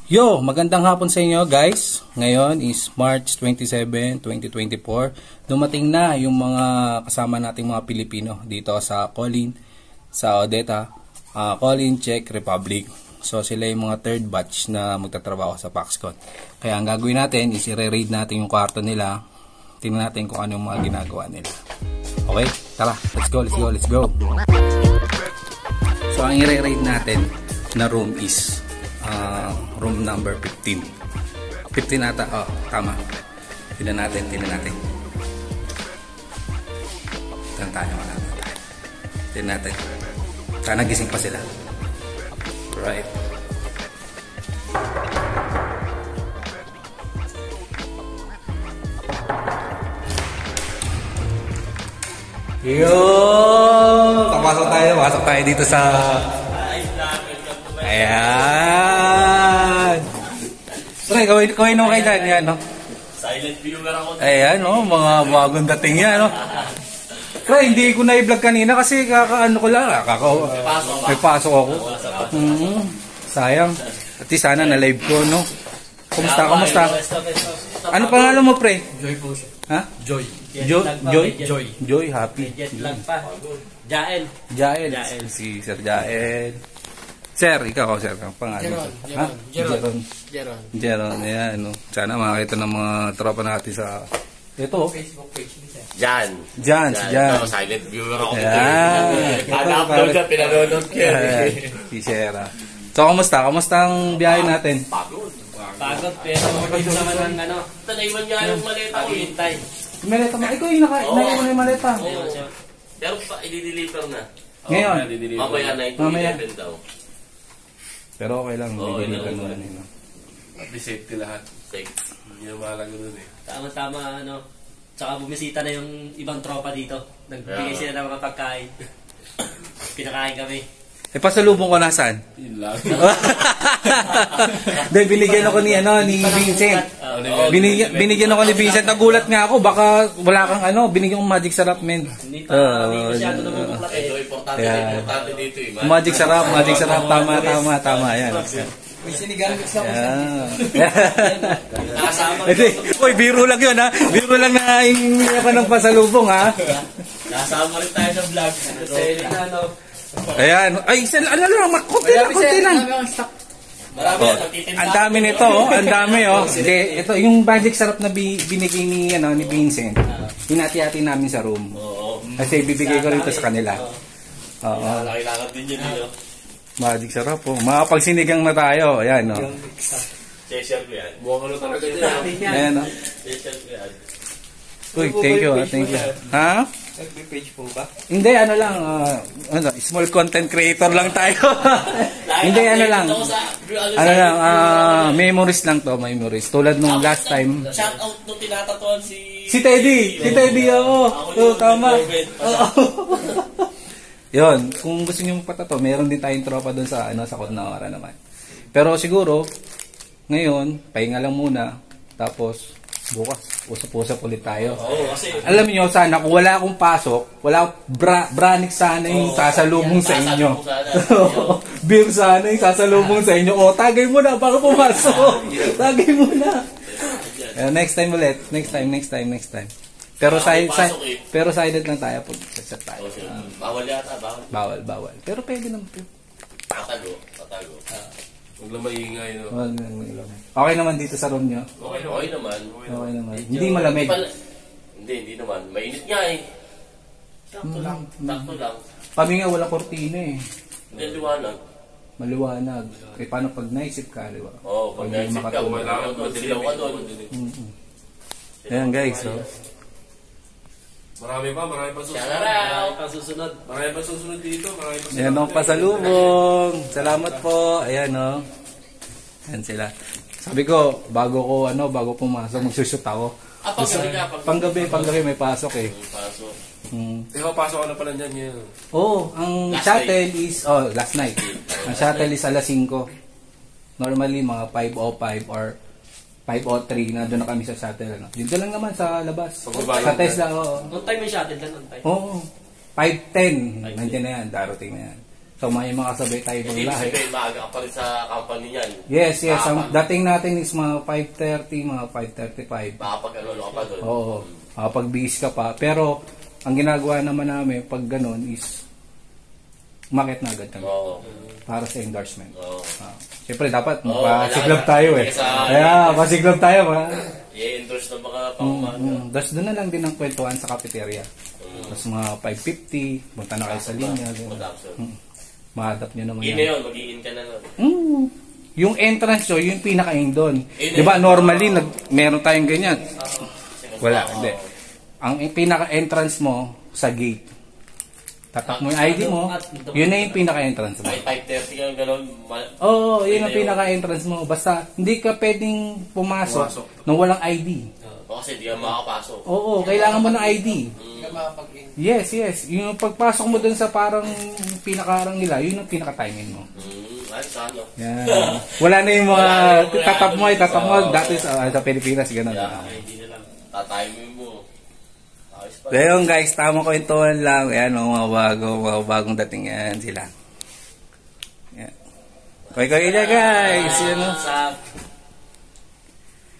Yo, magandang hapon sa inyo guys. Ngayon is March 27, 2024. Dumating na yung mga kasama nating mga Pilipino dito sa Colin, sa Odeta, Colin, Czech Republic. So sila yung mga third batch na magtatrabaho sa Paxcon. Kaya ang gagawin natin is i-raid natin yung kwarto nila. Tingnan natin kung ano yung mga ginagawa nila. Okay, tara, let's go. So ang i-raid natin na room is room number 15. 15 ata. Oh, tama. Tingnan natin. Tingnan natin. Sana gising pa sila. Right. Yo! Pasok tayo dito sa ayan. Pre, kawin mo kayo dyan. Yan, no? Silent viewer ako. Ayan, no? Mga bagong dating yan, no? Pre, hindi ko na i-vlog kanina kasi kakaano ko lang. May pasok ako. Sayang. At sana na-live ko, no? Kumusta? Ano pangalan mo, pre? Joy po siya. Ha? Joy. Joy, happy. Jet lag pa. Jael. Si Sir Jael. Sir, ikaw, sir, ang pangalan mo? Jeron, ayan, no? Sana makakita ng mga tropa natin sa ito. Facebook page ni Sir. Jan. Silent viewer ako. Upload na, pinanonood ko. Si Sir. So, kamusta ang biyahe natin? Pagod, pero hindi naman ang ano. Naiwan niya yung maleta ko. Hintay. Maleta mo? Ikaw yung naiwan na yung maleta. Pero i-deliver na. Ngayon? Mamaya 9 daw. Pero okay lang. At least safety lahat. Safe. Hindi na mahalaga nun eh. Tama-tama, ano. Tsaka bumisita na yung ibang tropa dito. Nagbigay sila ng mga pagkain. Pinakain kami. Pasalubong ko nasaan? Yun lang. Dahil binigyan ako ni Vincent. Binigyan ako ni Vincent. Nagulat nga ako. Baka wala kang binigyan kong magic sarap, men. Hindi masyado naman buklat eh. Ito, importante dito eh. Magic sarap. Tama. Yan. May sinigang gusto ko Uy, biro lang yun, ha? Biro lang na hingi ka ng pasalubong, ha? Nasama rin tayo sa vlog. Kasi Ayan. Ay, konti lang. Ang dami nito, ang dami, ito, yung magic sarap na binigay ni Vincent. Hinati-hati namin sa room. Kasi bibigay ko rito sa kanila. kailangan din yun dito. Magic sarap, Makapagsinigang na tayo. Ayan, Cheshire ko yan. Mukhang ano talaga din. Ayan, Cheshire ko yan. Uy, thank you. Ha? page po ba? Hindi, small content creator lang tayo. Hindi, memories lang to, memories. Tulad nung last time. Shout out nung tinatatuan si Teddy, tama. Yun, kung gusto niyo magpatato, meron din tayong tropa doon sa sa Codnaora naman. Pero siguro ngayon, pahinga lang muna, tapos bukas usap-usap ulit tayo. Kasi Alam niyo, sana kung wala akong pasok, wala Branik sana yung sasalubong sa inyo. Beer sana yung sasalubong sa inyo. Tagay mo na baka pumasok. Tagay mo na. Next time ulit. Next time. Pero sided lang tayo pag set tayo. bawal yata, Bawal. Pero pwede naman. Tatago. Huwag lang maingay, no? Okay naman dito sa room nyo. Okay naman. Hindi malamig. Hindi naman. Mainit nga eh. Sakto lang. Kami nga wala kortina eh. Hindi liwanag. Maliwanag. Paano pag naisip ka, di ba? Pag naisip ka, madilaw ka doon. Ayan guys, Marami pa susunod. Shout out! Susunod dito. Ayan ang pasalubong. Salamat po. Ayan Ayan sila. Sabi ko, bago pumasok, magsushoot ako. Panggabi may pasok eh. Pasok. Pasok ka na pala dyan ngayon. Ang shuttle is, last night. Ang shuttle is alas 5. Normally, mga 5:05 or 5:03 na doon na kami sa shuttle. Dito lang naman sa labas. Sa Tesla. On time yung shuttle lang, on time. 5:10. Nandiyan na yan. Darating na yan. So may mga kasabay tayo Hindi ng mo lahi. sabihin, maaga ka pa rin sa company niyan. Yes, yes. Ang Makapag- dating natin is mga 5:30, mga 5:35. Makapag-ano ka pa doon. Oo. Pag bihis ka pa. Pero, ang ginagawa naman namin pag ganun is umakit na agad kami. Oo. Para sa endorsement. Oo. Siyempre, dapat Oo, mapasiglab kailangan. tayo eh. Kasi Kaya, masiglab tayo. I-endorse ng mga pangmano. Tapos doon na lang din ang kwentuhan sa cafeteria. Tapos mga 5:50, punta na kayo sa linya. Ma-adapt nyo naman In na yun, mag-i-in ka na nun. Yung entrance nyo, yung pinaka-in doon. In Di ba, na- normally, meron tayong ganyan. Wala, Oo. hindi. Ang pinaka-entrance mo, sa gate. Tatak mo yung ID mo, yun na yung pinaka-entrance mo. Ay, 5:30 ka gano'n. Oo, yun ang Pwede yun. pinaka-entrance mo. Basta, hindi ka pwedeng pumasok nung walang ID. O kasi di ka makakapasok. Oo, kailangan mo ng ID. Yes, yes. Yung pagpasok mo dun sa parang pinakaarang nila, yun ang pinaka-timing mo. Ay, sana. Yan. Wala na yung mga Wala. tatap mo. Oo. Dati sa Pilipinas, gano'n. Kaya, hindi na lang. Tatiming mo. Ayos pa. So yun guys, tamang kwentuhan lang. Ayan, mga bagong dating yan sila. Yan. Koy-koy na guys. Yan, no? Sa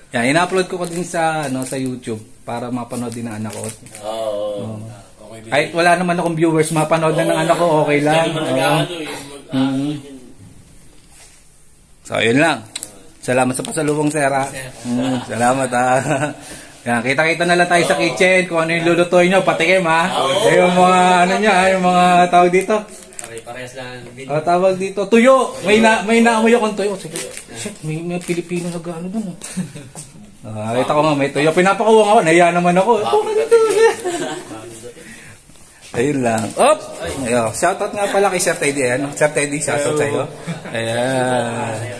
Yan, ina-upload ko din sa sa YouTube para mapanood din ng anak ko. Oo. Kahit wala naman akong viewers, mapanood na ng anak ko, okay lang. Oo. So, yun lang. Salamat sa pasalubong, sir. Salamat, Yan, kita-kita na lang tayo sa kitchen kung ano yung lulutuin nyo, patikim, ha. Yung mga, yung mga tawag dito. Pare-parehas lang. Tawag dito, tuyo. May naamoy akong tuyo. Sige, shit, may Pilipino na gano'n dun. Kita ko nga, may tuyo. Pinapakuha nga ako, nahiya naman ako. Ayun lang. Op! Ayun, shoutout nga pala kay Sir Teddy. Ano? Sir Teddy, shoutout sa'yo. Ayan.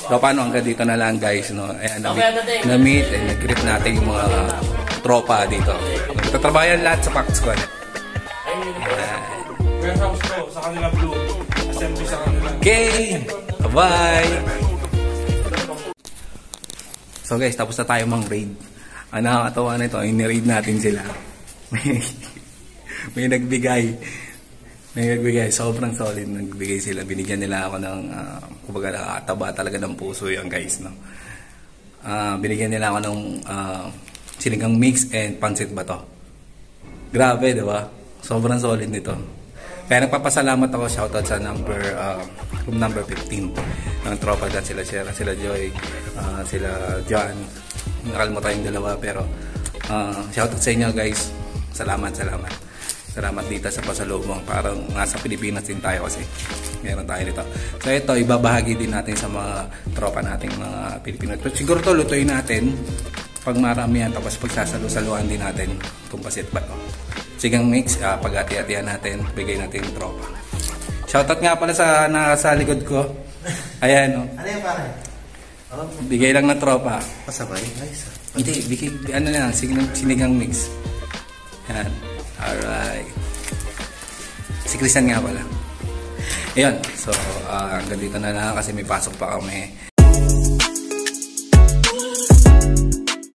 So, paano hanggang dito na lang guys, no? Ayan, na-meet and nag-greet natin yung mga tropa dito. Nagtatrabayan lahat sa Pax Squad. Warehouse ko sa kanila blue. Assembly sa kanila. Okay! Bye! So guys, tapos na tayo mang raid. Ang nakakatawa na ito, in-raid natin sila. May nagbigay. Sobrang solid nagbigay sila. Binigyan nila ako ng, kumbaga nakakataba talaga ng puso yan guys. No? Binigyan nila ako ng sinigang mix and pancit bato. Grabe, di ba? Sobrang solid nito. Kaya nagpapasalamat ako, shoutout sa room number 15. Ang tropa dyan, sila Joy, sila John. Nakalimutan yung dalawa, pero shoutout sa inyo guys. Salamat. Salamat dito sa pasalubong. Parang nasa Pilipinas din tayo kasi meron tayo nito. So ito, ibabahagi din natin sa mga tropa nating mga Pilipino. Pero siguro to lutuin natin pag maramihan, tapos pagsasalo-saluan din natin kung pasit ba to. Sigang mix, pag-hati-hatihan natin, bigay natin yung tropa. Shoutout nga pala sa nasa likod ko. Ayan, no? Ano yung pare? Bigay lang ng tropa. Pasabay? Nice. Hindi, bigay, ano na lang, sinigang mix. Yan. Alright. Si Christian nga pala. Ayun. So, hanggang dito na lang kasi may pasok pa kami.